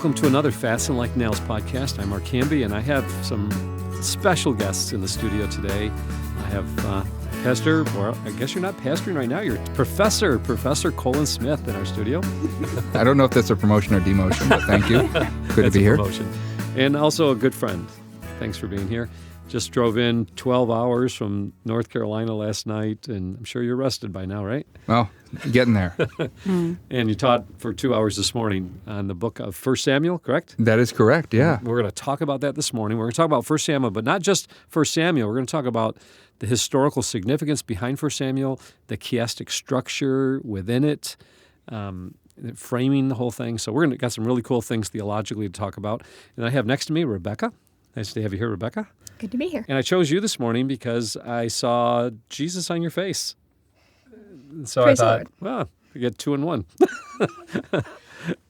Welcome to another Fasten Like Nails podcast. I'm Mark Hamby, and I have some special guests in the studio today. I have Pastor, or I guess you're not pastoring right now, you're Professor Colin Smith in our studio. I don't know if that's a promotion or demotion, but thank you. Good to be here. Promotion. And also a good friend. Thanks for being here. Just drove in 12 hours from North Carolina last night, and I'm sure you're rested by now, right? Well, getting there. And you taught for 2 hours this morning on the book of 1 Samuel, correct? That is correct, yeah. We're going to talk about that this morning. We're going to talk about 1 Samuel, but not just 1 Samuel. We're going to talk about the historical significance behind 1 Samuel, the chiastic structure within it, framing the whole thing. So we're going to got some really cool things theologically to talk about. And I have next to me Rebecca. Nice to have you here, Rebecca. Good to be here. And I chose you this morning because I saw Jesus on your face. So Praise I thought, well, we get 2 in 1.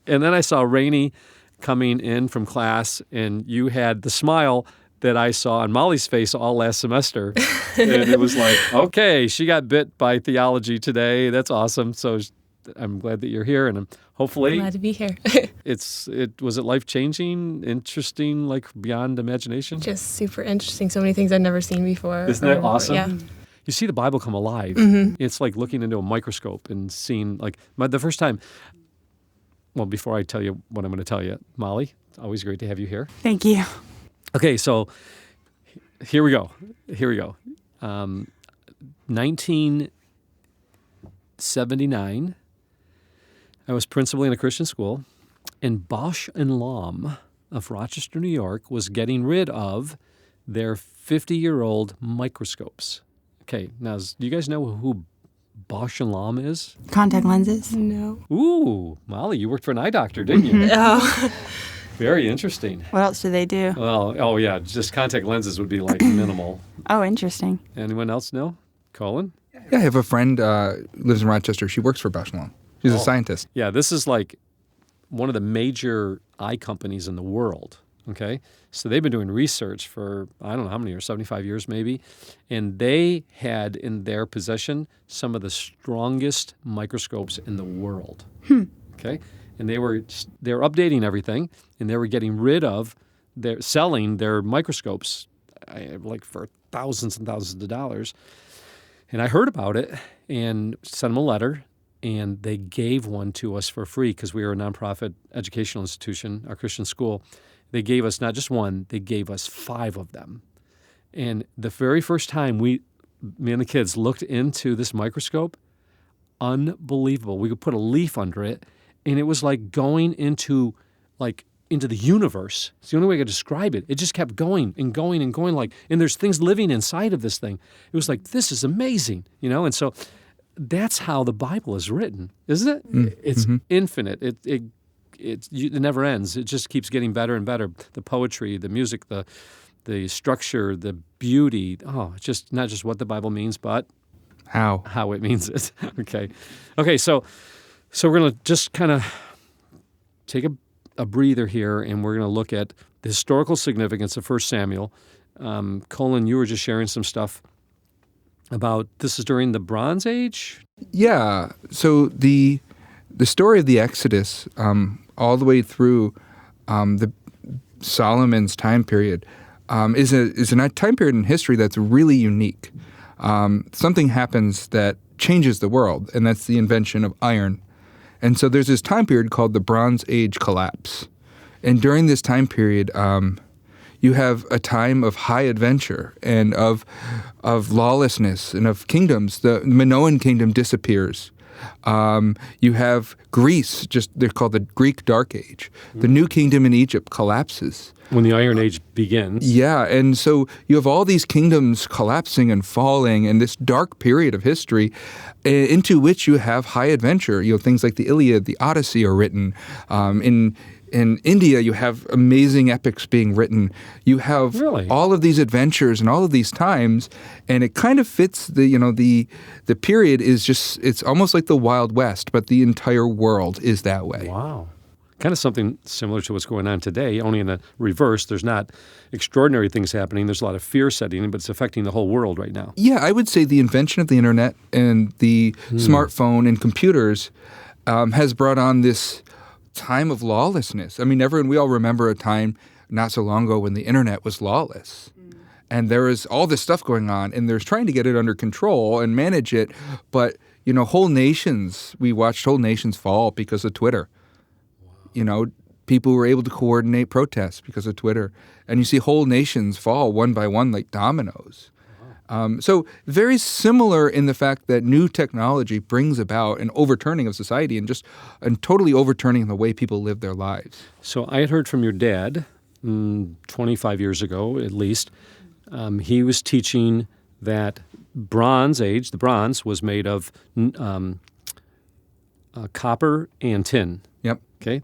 And then I saw Rainey coming in from class, and you had the smile that I saw on Molly's face all last semester. And it was like, okay, she got bit by theology today. That's awesome. So I'm glad that you're here, and hopefully Glad to be here. Was it life-changing, interesting, like beyond imagination? Just super interesting. So many things I've never seen before. Isn't that awesome? Yeah. You see the Bible come alive. Mm-hmm. It's like looking into a microscope and seeing, like, the first time. Well, before I tell you what I'm going to tell you, Molly, it's always great to have you here. Thank you. Okay, so here we go. 1979. I was principal in a Christian school, and Bosch and Lomb of Rochester, New York, was getting rid of their 50-year-old microscopes. Okay, now, do you guys know who Bosch and Lomb is? Contact lenses? No. Ooh, Molly, you worked for an eye doctor, didn't you? Oh. Very interesting. What else do they do? Well, yeah, just contact lenses would be like minimal. Oh, interesting. Anyone else know? Colin? Yeah, I have a friend lives in Rochester. She works for Bosch & Lomb. She's a scientist. Yeah, this is like one of the major eye companies in the world, okay? So they've been doing research for, I don't know how many years, 75 years maybe, and they had in their possession some of the strongest microscopes in the world, okay? And they were updating everything, and they were getting rid of, selling their microscopes like for thousands and thousands of dollars. And I heard about it and sent them a letter, and they gave one to us for free because we were a nonprofit educational institution, our Christian school. They gave us not just one, they gave us 5 of them. And the very first time me and the kids looked into this microscope, unbelievable. We could put a leaf under it, and it was like going into the universe. It's the only way I could describe it. It just kept going and going and going, and there's things living inside of this thing. It was like, this is amazing, And so that's how the Bible is written, isn't it? It's infinite. It never ends. It just keeps getting better and better. The poetry, the music, the structure, the beauty. Oh, it's just not just what the Bible means, but how it means it. Okay. So we're going to just kind of take a breather here, and we're going to look at the historical significance of 1 Samuel. Colin, you were just sharing some stuff about this is during the Bronze Age? Yeah. So the story of the Exodus, all the way through the Solomon's time period, is a time period in history that's really unique. Something happens that changes the world, and that's the invention of iron. And so there's this time period called the Bronze Age collapse. And during this time period, you have a time of high adventure and of lawlessness and of kingdoms. The Minoan kingdom disappears. You have Greece, they're called the Greek Dark Age. The new kingdom in Egypt collapses. When the Iron Age begins. Yeah, and so you have all these kingdoms collapsing and falling in this dark period of history into which you have high adventure. Things like the Iliad, the Odyssey are written. In India, you have amazing epics being written. You have all of these adventures and all of these times, and it kind of fits the period is just, it's almost like the Wild West, but the entire world is that way. Wow. Kind of something similar to what's going on today, only in the reverse. There's not extraordinary things happening. There's a lot of fear setting in, but it's affecting the whole world right now. Yeah, I would say the invention of the internet and the smartphone and computers has brought on this time of lawlessness. I mean, we all remember a time not so long ago when the internet was lawless. And there was all this stuff going on, and there's trying to get it under control and manage it. But, we watched whole nations fall because of Twitter. Wow. People were able to coordinate protests because of Twitter. And you see whole nations fall one by one like dominoes. So very similar in the fact that new technology brings about an overturning of society and totally overturning the way people live their lives. So I had heard from your dad 25 years ago at least. He was teaching that the bronze was made of copper and tin. Yep. Okay.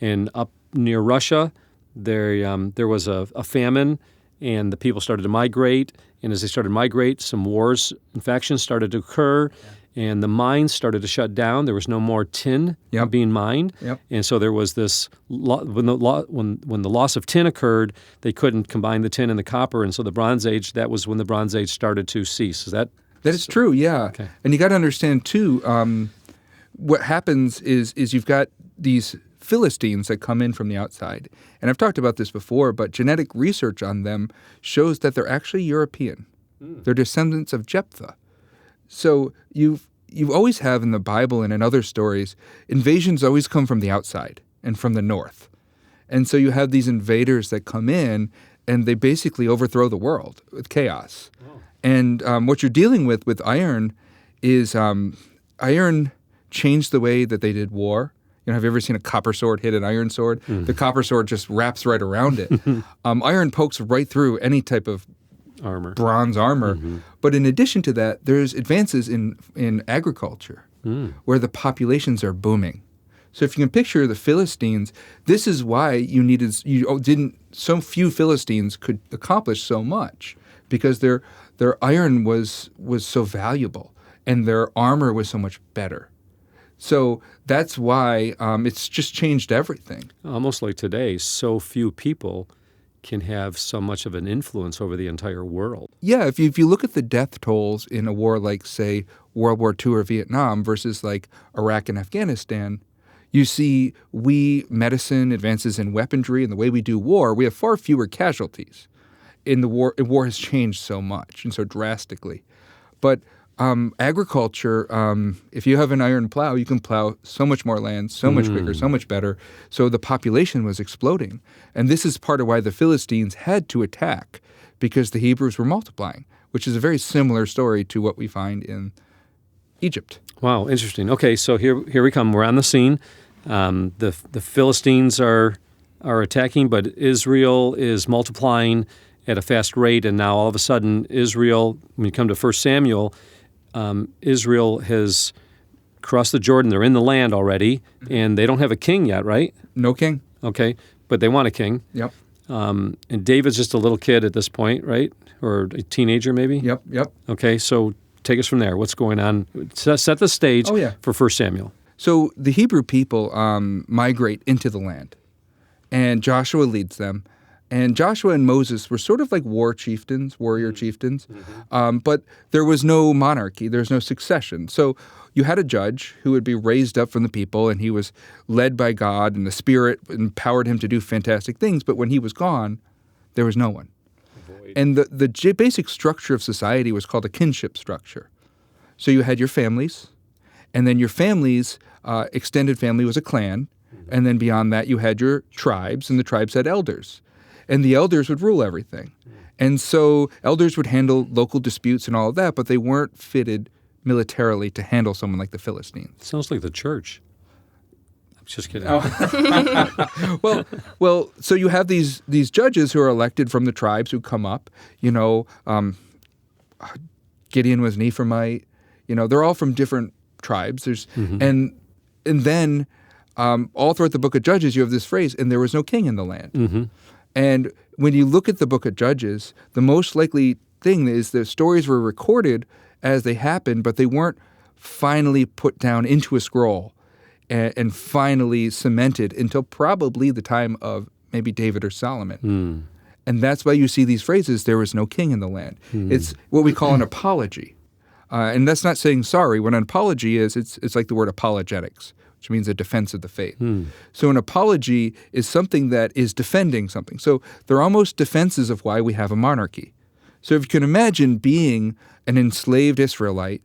And up near Russia, there was a famine, and the people started to migrate. And as they started to migrate, some wars and factions started to occur, and the mines started to shut down. There was no more tin being mined. Yep. And so there was this, when the loss of tin occurred, they couldn't combine the tin and the copper. And so the Bronze Age, that was when the Bronze Age started to cease. Is that? That is true, yeah. Okay. And you got to understand, too, what happens is you've got these Philistines that come in from the outside. And I've talked about this before, but genetic research on them shows that they're actually European. They're descendants of Jephthah. So you always have in the Bible and in other stories, invasions always come from the outside and from the north. And so you have these invaders that come in, and they basically overthrow the world with chaos. Oh. And what you're dealing with iron is iron changed the way that they did war. Have you ever seen a copper sword hit an iron sword? The copper sword just wraps right around it. Iron pokes right through any type of bronze armor. But in addition to that, there's advances in agriculture where the populations are booming. So if you can picture the Philistines, this is why so few Philistines could accomplish so much, because their iron was so valuable and their armor was so much better. So that's why it's just changed everything. Almost like today, so few people can have so much of an influence over the entire world. Yeah, if you look at the death tolls in a war like, say, World War II or Vietnam versus like Iraq and Afghanistan, you see medicine, advances in weaponry, and the way we do war, we have far fewer casualties. War has changed so much and so drastically. But agriculture, if you have an iron plow, you can plow so much more land, so much quicker, so much better. So the population was exploding. And this is part of why the Philistines had to attack, because the Hebrews were multiplying, which is a very similar story to what we find in Egypt. Wow, interesting. Okay, so here we come. We're on the scene. The Philistines are attacking, but Israel is multiplying at a fast rate. And now all of a sudden, Israel, when you come to 1 Samuel, Israel has crossed the Jordan. They're in the land already, and they don't have a king yet, right? No king. Okay, but they want a king. Yep. And David's just a little kid at this point, right? Or a teenager maybe? Yep. Okay, so take us from there. What's going on? Set the stage for 1 Samuel. So the Hebrew people migrate into the land, and Joshua leads them. And Joshua and Moses were sort of like warrior chieftains. But there was no monarchy. There's no succession. So you had a judge who would be raised up from the people, and he was led by God, and the Spirit empowered him to do fantastic things. But when he was gone, there was no one. And the basic structure of society was called a kinship structure. So you had your families, and then your family's extended family was a clan, and then beyond that you had your tribes, and the tribes had elders. And the elders would rule everything. And so elders would handle local disputes and all of that, but they weren't fitted militarily to handle someone like the Philistines. Sounds like the church. I'm just kidding. Well, so you have these judges who are elected from the tribes who come up. Gideon was an Ephraimite. They're all from different tribes. And then all throughout the book of Judges, you have this phrase, and there was no king in the land. Mm-hmm. And when you look at the book of Judges, the most likely thing is the stories were recorded as they happened, but they weren't finally put down into a scroll and finally cemented until probably the time of maybe David or Solomon. And that's why you see these phrases, there was no king in the land. It's what we call an apology. And that's not saying sorry. What an apology is, it's like the word apologetics. which means a defense of the faith. So an apology is something that is defending something. So they're almost defenses of why we have a monarchy. So if you can imagine being an enslaved Israelite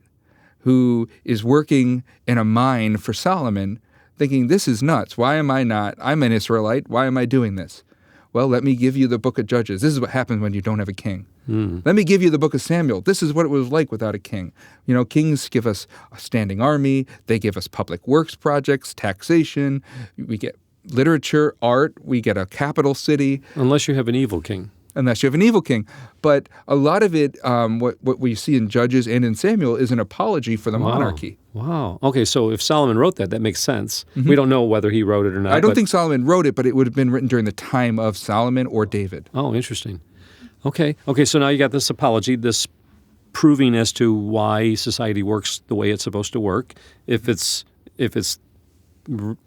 who is working in a mine for Solomon, thinking, this is nuts. Why am I not? I'm an Israelite. Why am I doing this? Well, let me give you the book of Judges. This is what happens when you don't have a king. Let me give you the book of Samuel. This is what it was like without a king. You know, kings give us a standing army. They give us public works projects, taxation. We get literature, art. We get a capital city. Unless you have an evil king. Unless you have an evil king. But a lot of it, what we see in Judges and in Samuel, is an apology for the monarchy. Wow. Okay, so if Solomon wrote that, that makes sense. We don't know whether he wrote it or not. I don't think Solomon wrote it, but it would have been written during the time of Solomon or David. Oh, interesting. Okay, so now you got this apology, this proving as to why society works the way it's supposed to work, if it's done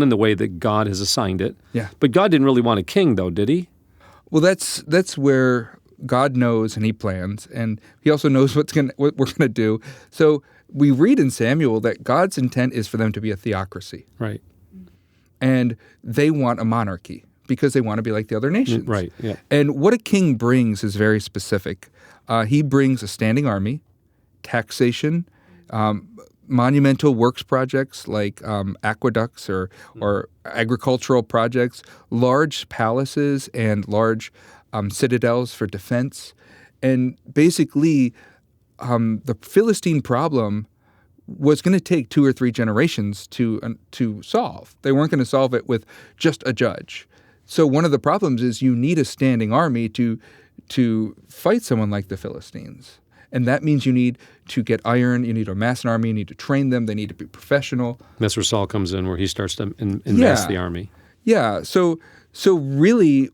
in the way that God has assigned it. Yeah. But God didn't really want a king, though, did he? Well, that's where God knows and he plans, and he also knows what we're going to do. So we read in Samuel that God's intent is for them to be a theocracy. Right. And they want a monarchy because they want to be like the other nations. Right, yeah. And what a king brings is very specific. He brings a standing army, taxation, monumental works projects like aqueducts or agricultural projects, large palaces and large citadels for defense. And basically, the Philistine problem was going to take 2 or 3 generations to solve. They weren't going to solve it with just a judge. So one of the problems is you need a standing army to fight someone like the Philistines. And that means you need to get iron, you need to amass an army, you need to train them, they need to be professional. That's where Saul comes in, where he starts to amass the army. Yeah, so really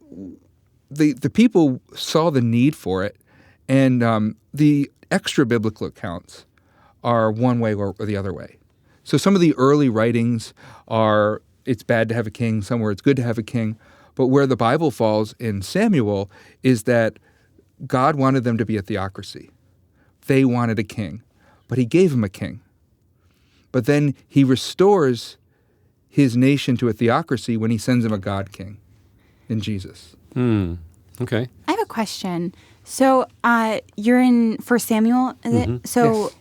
the people saw the need for it, and the extra biblical accounts are one way or the other way. So some of the early writings are it's bad to have a king, somewhere it's good to have a king, but where the Bible falls in Samuel is that God wanted them to be a theocracy. They wanted a king, but he gave them a king. But then he restores his nation to a theocracy when he sends them a God king in Jesus. Okay. I have a question. So you're in 1 Samuel, is it? So Yes.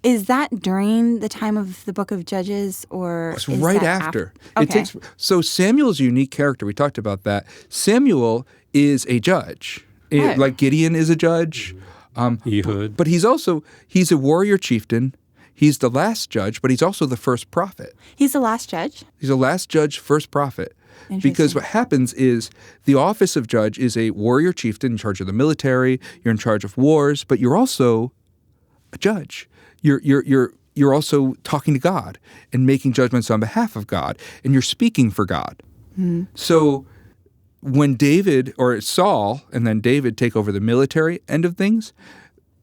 is that during the time of the book of Judges, or It's is right that after. Okay. So Samuel's a unique character. We talked about that. Samuel is a judge. Right. Like Gideon is a judge. Ehud. But he's a warrior chieftain. He's the last judge, but he's also the first prophet. He's the last judge? He's the last judge, first prophet. Because what happens is the office of judge is a warrior chieftain in charge of the military. You're in charge of wars, but you're also a judge. You're also talking to God and making judgments on behalf of God, and you're speaking for God. So when David or Saul and then David take over the military end of things,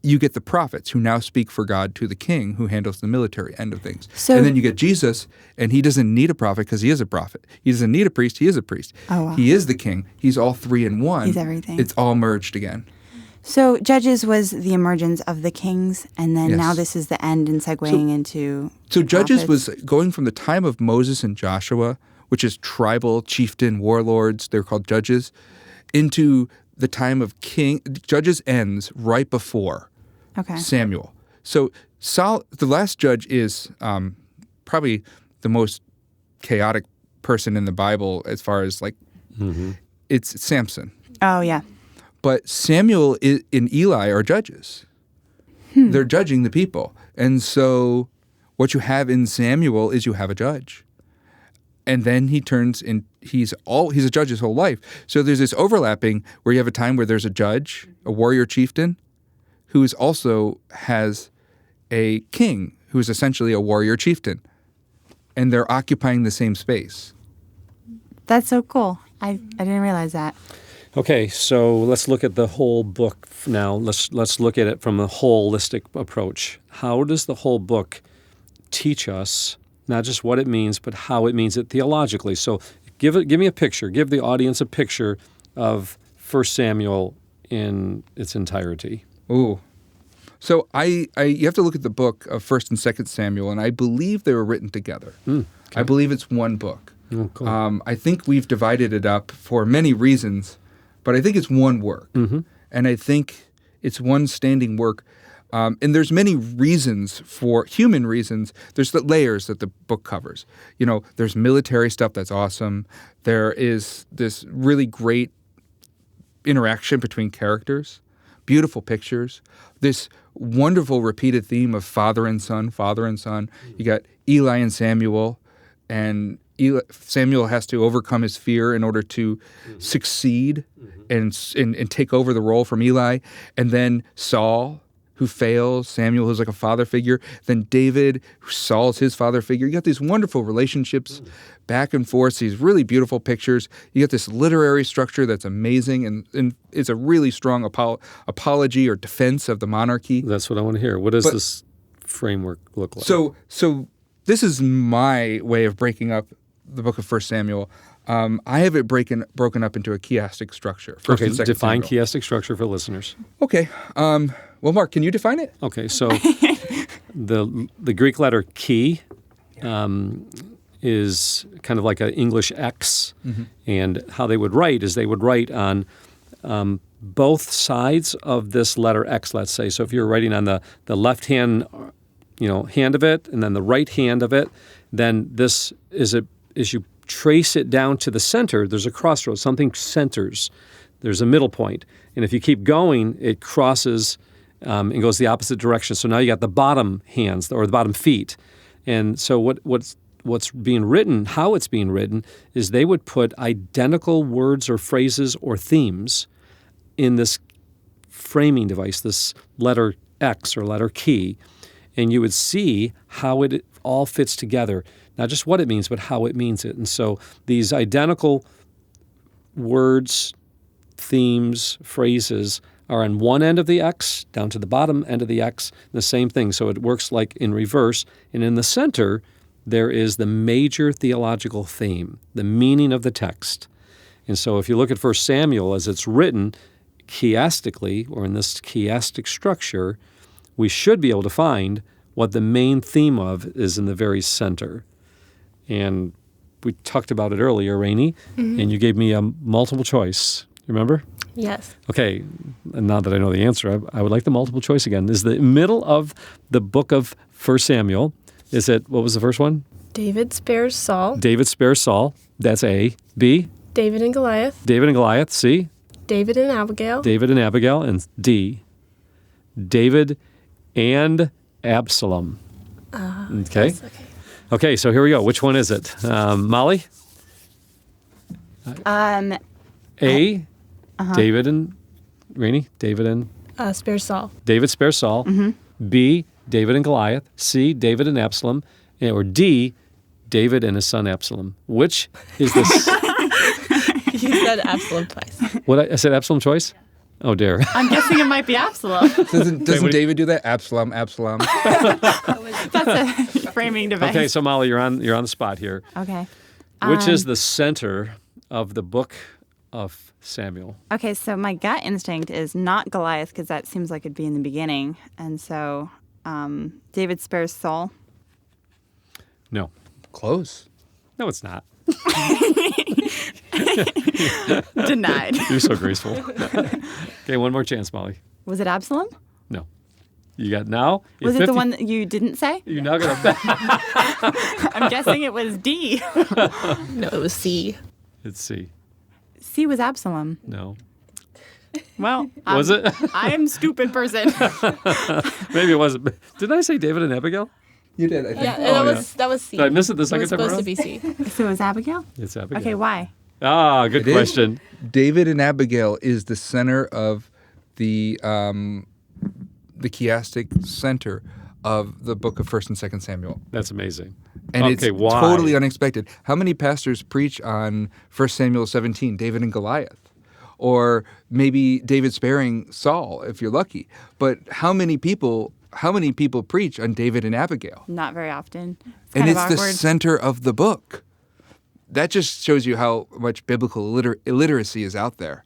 you get the prophets who now speak for God to the king who handles the military end of things. So- and then you get Jesus, and he doesn't need a prophet because he is a prophet. He doesn't need a priest, he is a priest. Oh, wow. He is the king. He's all 3 in 1. He's everything. It's all merged again. So Judges was the emergence of the kings, and then Yes. now this is the end and segueing into So Judges prophets. was going from the time of Moses and Joshua, which is tribal, chieftain, warlords, they're called judges, into the time of king. Judges ends right before Okay. Samuel. So the last judge is probably the most chaotic person in the Bible as far as it's Samson. Oh, yeah. But Samuel and Eli are judges. They're judging the people. And so what you have in Samuel is you have a judge. And then he turns in, he's a judge his whole life. So there's this overlapping where you have a time where there's a judge, a warrior chieftain, who also has a king who is essentially a warrior chieftain. And they're occupying the same space. That's so cool. I didn't realize that. Okay, so let's look at the whole book now. Let's look at it from a holistic approach. How does the whole book teach us not just what it means, but how it means it theologically? So give me a picture. Give the audience a picture of 1 Samuel in its entirety. Ooh. So you have to look at the book of 1st and 2nd Samuel, and I believe they were written together. Okay. I believe it's one book. Oh, cool. I think we've divided it up for many reasons, but I think it's one work. Mm-hmm. And I think it's one standing work. And there's many reasons for human reasons. There's the layers that the book covers. There's military stuff that's awesome. There is this really great interaction between characters, beautiful pictures, this wonderful repeated theme of father and son, father and son. You got Eli and Samuel, and Samuel has to overcome his fear in order to succeed and take over the role from Eli. And then Saul, who fails, Samuel, who's like a father figure, then David, who Saul's his father figure. You got these wonderful relationships back and forth, these really beautiful pictures. You got this literary structure that's amazing, and it's a really strong apology or defense of the monarchy. That's what I want to hear. What does this framework look like? So this is my way of breaking up the book of 1 Samuel. I have it broken up into a chiastic structure. First and second define Samuel. chiastic structure for listeners. Okay. Well, Mark, can you define it? Okay, so the Greek letter chi is kind of like an English X, and how they would write is they would write on both sides of this letter X, let's say. So if you're writing on the left hand, hand of it, and then the right hand of it, then this is as you trace it down to the center, there's a crossroads, something centers. There's a middle point. And if you keep going, it crosses and goes the opposite direction. So now you got the bottom hands or the bottom feet. And so what's being written, how it's being written, is they would put identical words or phrases or themes in this framing device, this letter X or letter key, and you would see how it all fits together. Not just what it means, but how it means it. And so these identical words, themes, phrases are on one end of the X down to the bottom end of the X, the same thing. So it works like in reverse. And in the center, there is the major theological theme, the meaning of the text. And so if you look at 1 Samuel as it's written chiastically, or in this chiastic structure, we should be able to find what the main theme of is in the very center. And we talked about it earlier, Rainey, and you gave me a multiple choice. Remember? Yes. Okay, and now that I know the answer, I would like the multiple choice again. Is the middle of the book of 1 Samuel, is it, what was the first one? David spares Saul. David spares Saul. That's A. B. David and Goliath. David and Goliath. C. David and Abigail. David and Abigail. And D. David and Absalom. Okay. Yes, okay. Okay, so here we go. Which one is it? Molly? A. David and Rainey? David and? Spares Saul. David spares Saul. B. David and Goliath. C. David and Absalom. Or D. David and his son Absalom. Which is this? You said Absalom twice. What I said Absalom choice? Oh, dear. I'm guessing it might be Absalom. Doesn't David do that? Absalom. That's a framing device. Okay, so Molly, you're on the spot here. Okay. Which is the center of the book of Samuel? Okay, so my gut instinct is not Goliath because that seems like it'd be in the beginning. And so David spares Saul. No. Close. No, it's not. Denied. You're so graceful. Okay, one more chance, Molly. Was it Absalom? No. You got now? Was it the one that you didn't say? You're now going to... I'm guessing it was D. No, it was C. It's C. C was Absalom. No. Well, Was it? I am stupid person. Maybe it wasn't. Didn't I say David and Abigail? You did, I think. Yeah, that was C. Did I miss it the second It was time supposed around? to be C. So it was Abigail? It's Abigail. Okay, why? Ah, good It is. question. David and Abigail is the center of the chiastic center of the book of 1 and 2 Samuel. That's amazing. And Okay, it's why? totally unexpected. How many pastors preach on 1 Samuel 17, David and Goliath? Or maybe David sparing Saul, if you're lucky. But how many people preach on David and Abigail? Not very often. And kind it's of the awkward. center of the book. That just shows you how much biblical illiteracy is out there.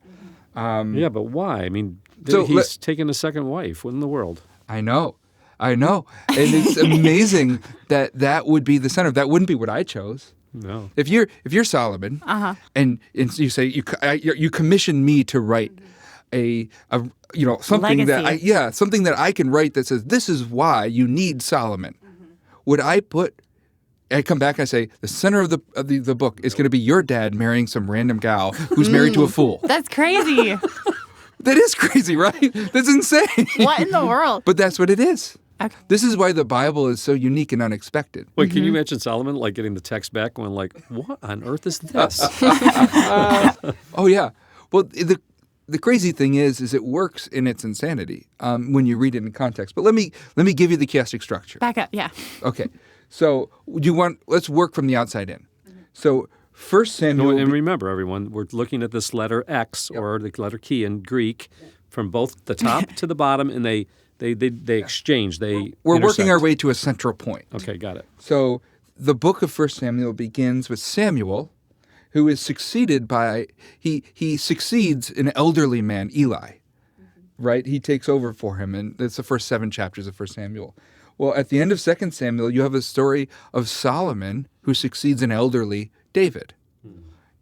Yeah, but why? I mean, So he's taken a second wife. What in the world? I know. And it's amazing that would be the center. That wouldn't be what I chose. No. If you're Solomon, and you say you commission me to write a something Legacy. something that I can write that says this is why you need Solomon. Would I come back and I say the center of the book is going to be your dad marrying some random gal who's married to a fool? That's crazy. That is crazy, right? That's insane. What in the world? But that's what it is. Okay. This is why the Bible is so unique and unexpected. Wait, can you imagine Solomon like getting the text back going like, what on earth is this? Oh yeah. Well, the crazy thing is it works in its insanity when you read it in context. But let me give you the chiastic structure. Back up, yeah. Okay. So let's work from the outside in. So 1 Samuel. And remember, everyone, we're looking at this letter X or the letter key in Greek from both the top to the bottom, and they exchange. We're working our way to a central point. Okay, got it. So the book of 1 Samuel begins with Samuel, who is succeeded by he succeeds an elderly man, Eli. Right? He takes over for him, and that's the first 7 chapters of 1 Samuel. Well, at the end of 2 Samuel, you have a story of Solomon who succeeds an elderly David.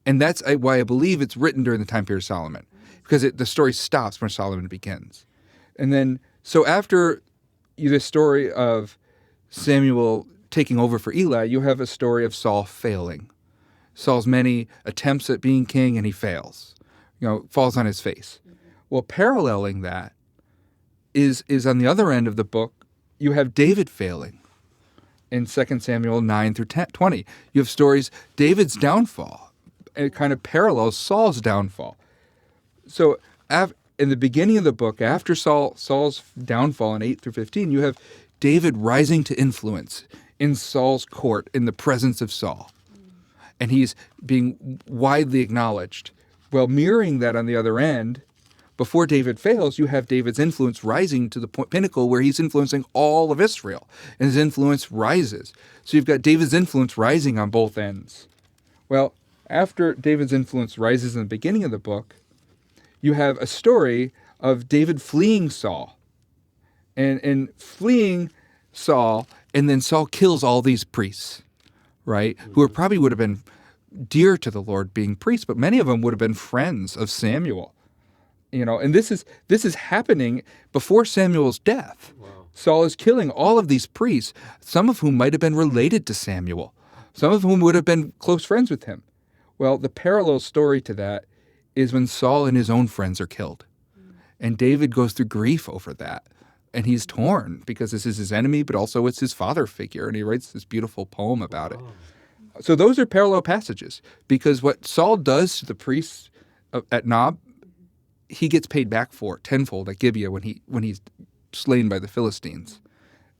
And that's why I believe it's written during the time period of Solomon, because the story stops when Solomon begins. And then, so after the story of Samuel taking over for Eli, you have a story of Saul failing. Saul's many attempts at being king, and he fails, falls on his face. Well, paralleling that is on the other end of the book, you have David failing. In 2 Samuel 9 through 20, you have stories, David's downfall. It kind of parallels Saul's downfall. So in the beginning of the book, after Saul's downfall in 8 through 15, you have David rising to influence in Saul's court in the presence of Saul. And he's being widely acknowledged. Well, mirroring that on the other end, before David fails, you have David's influence rising to the pinnacle where he's influencing all of Israel, and his influence rises. So you've got David's influence rising on both ends. Well, after David's influence rises in the beginning of the book, you have a story of David fleeing Saul, and fleeing Saul, and then Saul kills all these priests, right, who probably would have been dear to the Lord being priests, but many of them would have been friends of Samuel. And this is happening before Samuel's death. Wow. Saul is killing all of these priests, some of whom might have been related to Samuel, some of whom would have been close friends with him. Well, the parallel story to that is when Saul and his own friends are killed. And David goes through grief over that. And he's torn because this is his enemy, but also it's his father figure. And he writes this beautiful poem about it. So those are parallel passages, because what Saul does to the priests at Nob, he gets paid back for tenfold at Gibeah when he's slain by the Philistines.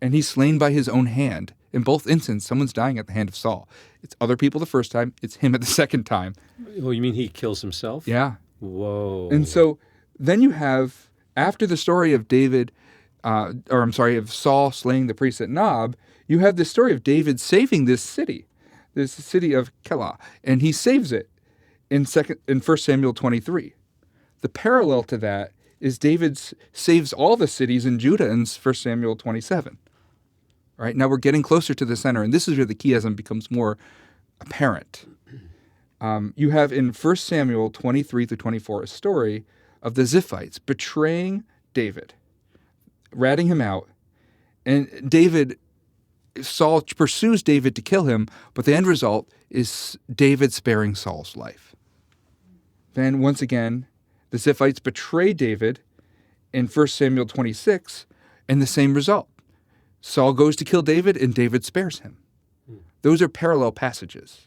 And he's slain by his own hand. In both instances, someone's dying at the hand of Saul. It's other people the first time. It's him at the second time. Oh, you mean he kills himself? Yeah. Whoa. And so then you have, after the story of of Saul slaying the priest at Nob, you have the story of David saving this city of Keilah, and he saves it in 1 Samuel 23. The parallel to that is David saves all the cities in Judah in 1 Samuel 27. Right? Now we're getting closer to the center, and this is where the chiasm becomes more apparent. You have in 1 Samuel 23 through 24 a story of the Ziphites betraying David, ratting him out, and Saul pursues David to kill him, but the end result is David sparing Saul's life. Then once again, the Ziphites betray David in 1 Samuel 26, and the same result. Saul goes to kill David, and David spares him. Those are parallel passages.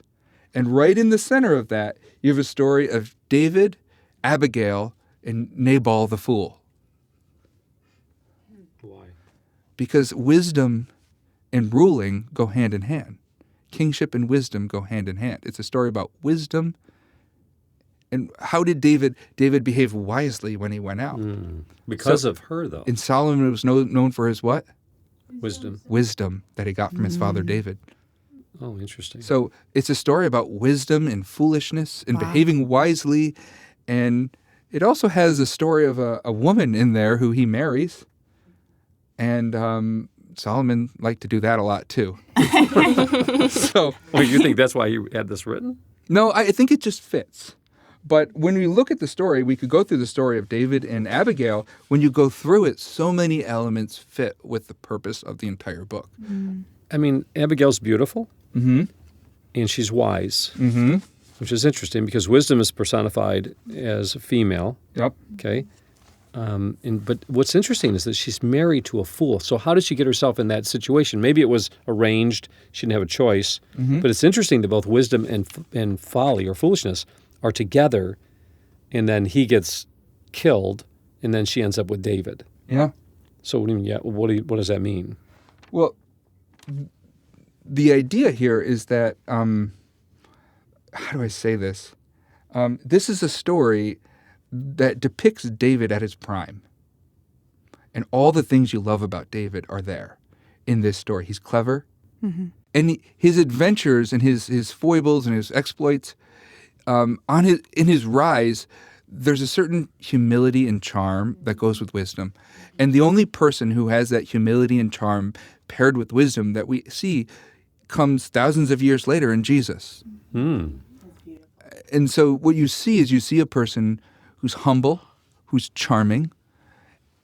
And right in the center of that, you have a story of David, Abigail, and Nabal the fool. Why? Because wisdom and ruling go hand in hand. Kingship and wisdom go hand in hand. It's a story about wisdom. And how did David behave wisely when he went out? Because of her, though. And Solomon was known for his what? Wisdom. Wisdom that he got from his father David. Oh, interesting. So it's a story about wisdom and foolishness and behaving wisely. And it also has a story of a woman in there who he marries. And Solomon liked to do that a lot too. So, Oh, you think that's why he had this written? no, I think it just fits. But when we look at the story, we could go through the story of David and Abigail. When you go through it, so many elements fit with the purpose of the entire book. I mean, Abigail's beautiful, Mm-hmm. and she's wise, Mm-hmm. which is interesting because wisdom is personified as a female. Yep. Okay. But what's interesting is that she's married to a fool. So how did she get herself in that situation? Maybe it was arranged. She didn't have a choice. Mm-hmm. But it's interesting that both wisdom and folly or foolishness are together, and then he gets killed, and then she ends up with David. Yeah. So what do you mean? Yeah, what does that mean? Well, the idea here is that, how do I say this? This is a story that depicts David at his prime. And all the things you love about David are there in this story. He's clever. Mm-hmm. And his adventures and his foibles and his exploits, in his rise, there's a certain humility and charm that goes with wisdom. And the only person who has that humility and charm paired with wisdom that we see comes thousands of years later in Jesus. Hmm. And so what you see a person who's humble, who's charming,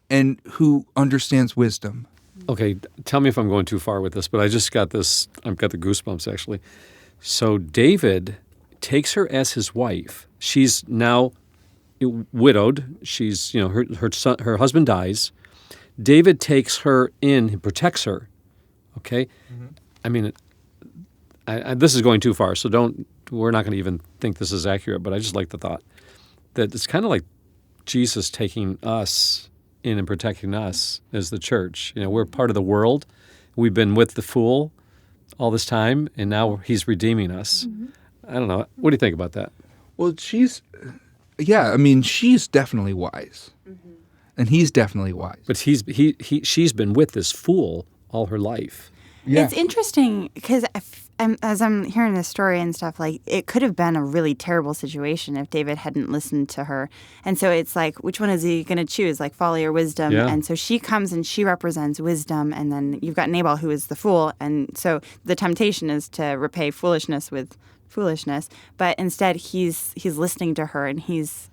and who understands wisdom. Okay, tell me if I'm going too far with this, but I just got this. I've got the goosebumps, actually. So David takes her as his wife. She's now widowed. She's, her husband dies. David takes her in, he protects her. Okay? Mm-hmm. I mean, this is going too far, so we're not going to even think this is accurate, but I just like the thought that it's kind of like Jesus taking us in and protecting us as the church. We're part of the world. We've been with the fool all this time, and now he's redeeming us. Mm-hmm. I don't know. What do you think about that? Well, she's definitely wise. Mm-hmm. And he's definitely wise. But she's been with this fool all her life. Yeah. It's interesting because as I'm hearing this story and stuff, like it could have been a really terrible situation if David hadn't listened to her. And so it's like, which one is he going to choose, like folly or wisdom? Yeah. And so she comes and she represents wisdom. And then you've got Nabal, who is the fool. And so the temptation is to repay foolishness with foolishness. But instead, he's listening to her and he's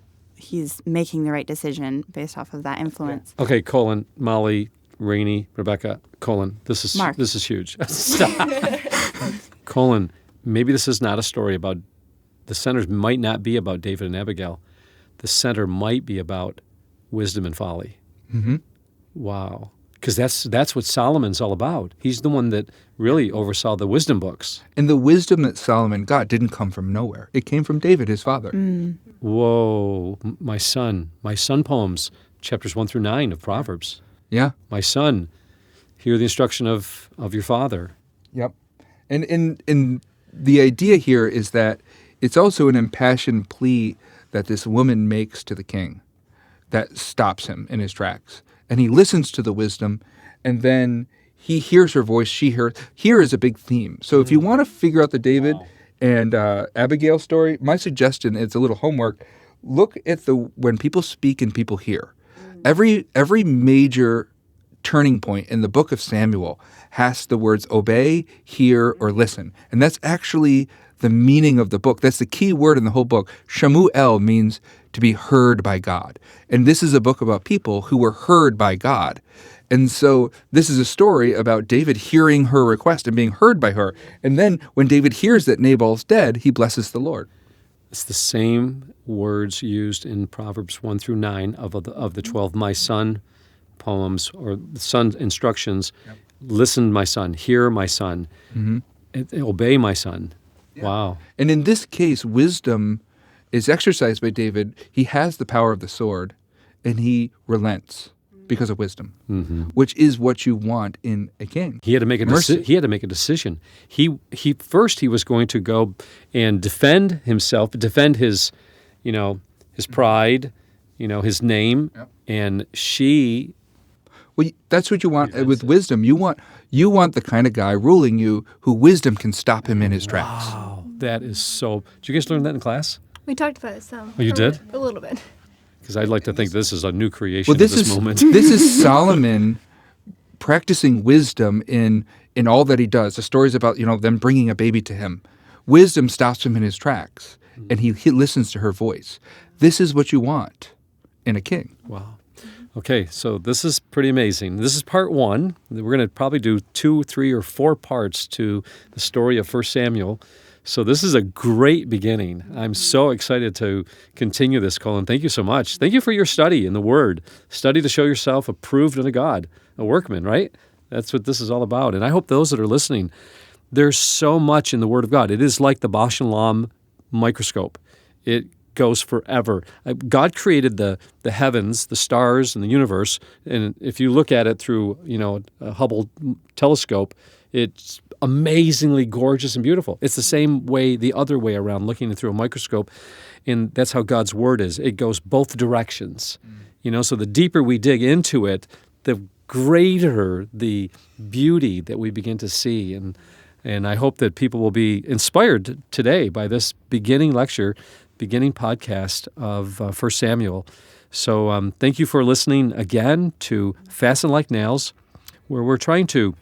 making the right decision based off of that influence. Okay, Colin, Molly, Rainey, Rebecca, Colin, this is huge. Stop. Colin, maybe this is not a story about, the center might not be about David and Abigail. The center might be about wisdom and folly. Mm-hmm. Wow. Because that's what Solomon's all about. He's the one that really oversaw the wisdom books. And the wisdom that Solomon got didn't come from nowhere. It came from David, his father. Mm. Whoa, my son poems, chapters 1 through 9 of Proverbs. Yeah. My son, hear the instruction of your father. Yep. And the idea here is that it's also an impassioned plea that this woman makes to the king that stops him in his tracks. And he listens to the wisdom, and then he hears her voice. Here is a big theme. So if you want to figure out the David and Abigail story, my suggestion, it's a little homework, look at when people speak and people hear. Every major turning point in the book of Samuel has the words obey, hear, or listen. And that's actually the meaning of the book. That's the key word in the whole book. Shamuel means to be heard by God. And this is a book about people who were heard by God. And so this is a story about David hearing her request and being heard by her. And then when David hears that Nabal's dead, he blesses the Lord. It's the same words used in Proverbs 1 through 9 of the 12 my son poems, or the son instructions. Yep. Listen, my son. Hear, my son. Mm-hmm. Obey, my son. Yeah. Wow. And in this case, wisdom is exercised by David. He has the power of the sword, and he relents because of wisdom, which is what you want in a king. He had to make a decision. He first was going to go and defend himself, defend his, his pride, his name, and she. Well, that's what you want with wisdom. You want the kind of guy ruling you who wisdom can stop him in his tracks. Wow, that is so. Did you guys learn that in class? We talked about it some. Oh, you did? A little bit. Because I'd like to think this is a new creation at this moment. This is Solomon practicing wisdom in all that he does. The stories about, them bringing a baby to him. Wisdom stops him in his tracks, and he listens to her voice. This is what you want in a king. Wow. Okay, so this is pretty amazing. This is part 1. We're going to probably do 2, 3, or 4 parts to the story of 1 Samuel. So this is a great beginning. I'm so excited to continue this, Colin. Thank you so much. Thank you for your study in the Word. Study to show yourself approved unto God, a workman, right? That's what this is all about. And I hope those that are listening, there's so much in the Word of God. It is like the Bosch and Lomb microscope. It goes forever. God created the heavens, the stars, and the universe. And if you look at it through, a Hubble telescope, it's amazingly gorgeous and beautiful. It's the same way, the other way around, looking through a microscope. And that's how God's Word is. It goes both directions. So the deeper we dig into it, the greater the beauty that we begin to see. And I hope that people will be inspired today by this beginning podcast of 1 Samuel. So thank you for listening again to Fasten Like Nails, where we're trying to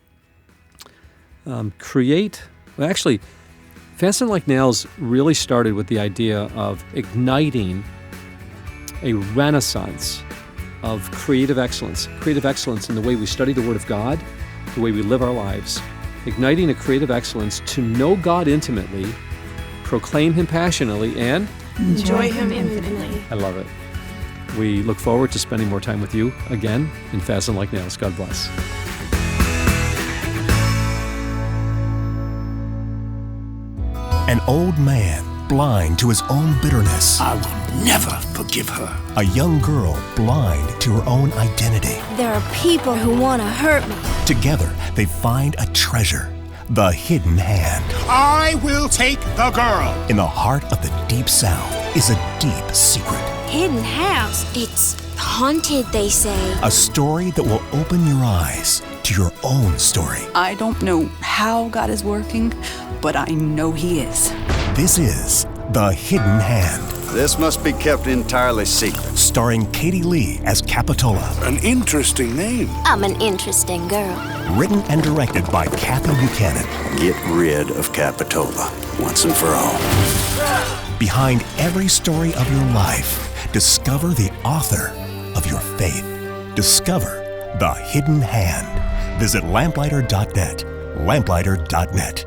Fasten Like Nails really started with the idea of igniting a renaissance of creative excellence in the way we study the Word of God, the way we live our lives, igniting a creative excellence to know God intimately, proclaim Him passionately, and Enjoy Him infinitely. I love it. We look forward to spending more time with you again in Fasten Like Nails. God bless. An old man blind to his own bitterness. I will never forgive her. A young girl blind to her own identity. There are people who want to hurt me. Together, they find a treasure, the hidden hand. I will take the girl. In the heart of the Deep South is a deep secret. Hidden house. It's haunted, they say. A story that will open your eyes to your own story. I don't know how God is working, but I know He is. This is The Hidden Hand. This must be kept entirely secret. Starring Katie Lee as Capitola. An interesting name. I'm an interesting girl. Written and directed by Kathy Buchanan. Get rid of Capitola once and for all. Behind every story of your life, discover the author of your faith. Discover The Hidden Hand. Visit lamplighter.net. Lamplighter.net.